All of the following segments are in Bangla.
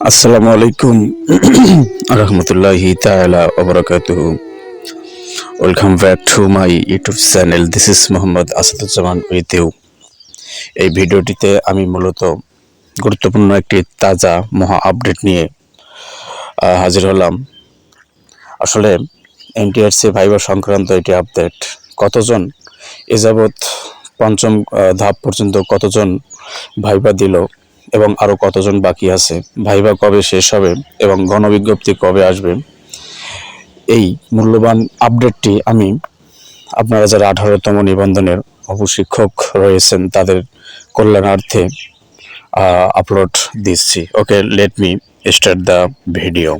আসসালামু আলাইকুম রহমতুল্লাহি তাআলা ওয়া বারাকাতুহু। Welcome back to my YouTube channel. This is Mohammad Asaduzzaman with you. এই ভিডিওটিতে আমি মূলত গুরুত্বপূর্ণ একটি তাজা মহা আপডেট নিয়ে হাজির হলাম। আসলে এনটিআরসি ভাইবা সংক্রান্ত এটি আপডেট। কতজন এ যাবৎ পঞ্চম ধাপ পর্যন্ত কতজন ভাইবা দিল এবং আরও কতজন বাকি আছে, ভাইবা কবে শেষ হবে এবং গণবিজ্ঞপ্তি কবে আসবে, এই মূল্যবান আপডেটটি আমি আপনারা যারা 18তম নিবন্ধনের অবশিক্ষক রয়েছেন তাদের কল্যাণার্থে আপলোড দিচ্ছি। Okay, let me start the video.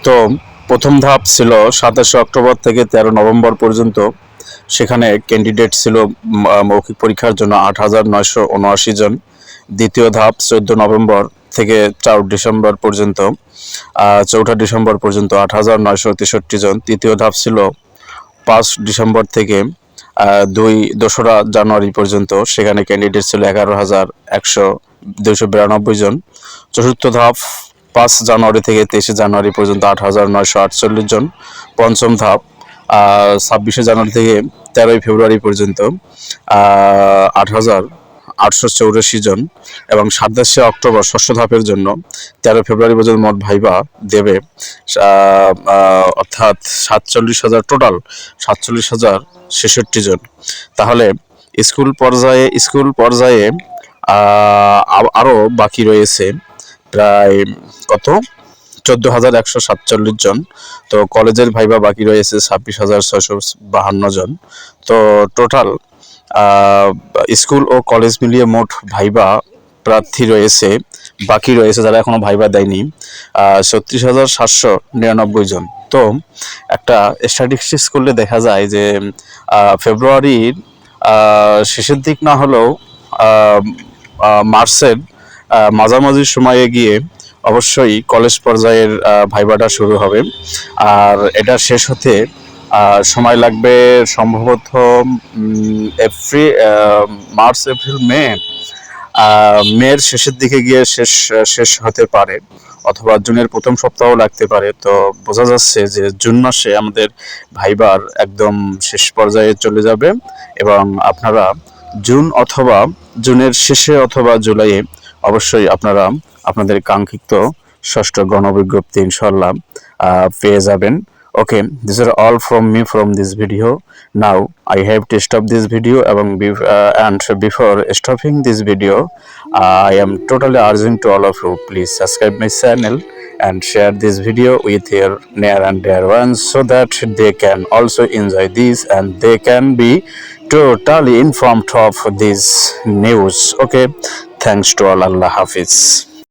তো প্রথম ধাপ ছিল 27 অক্টোবর থেকে 13 নভেম্বর পর্যন্ত। সেখানে ক্যান্ডিডেট ছিল মৌখিক পরীক্ষার জন্য 8,979 জন। দ্বিতীয় ধাপ 14 নভেম্বর থেকে 4 ডিসেম্বর পর্যন্ত, 4 ডিসেম্বর পর্যন্ত 8,963 জন। তৃতীয় ধাপ ছিল 5 ডিসেম্বর থেকে 2রা জানুয়ারি পর্যন্ত। সেখানে ক্যান্ডিডেট ছিল 11,292 জন। চতুর্থ ধাপ 5 জানুয়ারি থেকে 23 জানুয়ারি পর্যন্ত 8,948 জন। পঞ্চম ধাপ 26 জানুয়ারি থেকে 13 ফেব্রুয়ারি পর্যন্ত 8,884 জন। এবং 27 অক্টোবর ষষ্ঠ ধাপের জন্য 13 ফেব্রুয়ারি পর্যন্ত মোট ভাইবা দেবে, অর্থাৎ 47,000, টোটাল 47,066 জন। তাহলে স্কুল পর্যায়ে আরও বাকি রয়েছে প্রায় কত 14,147 জন। তো কলেজের ভাইবা বাকি রয়েছে 26,652 জন। তো টোটাল স্কুল ও কলেজ মিলিয়ে মোট ভাইবা প্রার্থী রয়েছে, বাকি রয়েছে যারা এখনো ভাইবা দেয়নি, 36,799 জন। তো একটা স্ট্যাটিস্টিক্স করলে দেখা যায় যে ফেব্রুয়ারির শেষের দিক না হলেও মার্চের মাঝামাঝি সময়ে গিয়ে অবশ্যই কলেজ পর্যায়ের ভাইবাটা শুরু হবে। আর এটা শেষ হতে সময় লাগবে সম্ভবত মার্চ, এপ্রিল, মের শেষের দিকে গিয়ে শেষ হতে পারে, অথবা জুনের প্রথম সপ্তাহ লাগতে পারে। তো বোঝা যাচ্ছে যে জুন মাসে আমাদের ভাইবার একদম শেষ পর্যায়ে চলে যাবে এবং আপনারা জুনের শেষে অথবা জুলাইয়ে অবশ্যই আপনারা আপনাদের কাঙ্ক্ষিত ষষ্ঠ গণবিজ্ঞপ্তি ইনশাআল্লাহ পেয়ে যাবেন। Okay, these are all from me from this video. Now I have to stop this video and before stopping this video, I am totally urging to all of you, please subscribe my channel and share this video with your near and dear ones so that they can also enjoy this and they can be totally informed of this news. Okay, thanks to all. Allah Hafiz.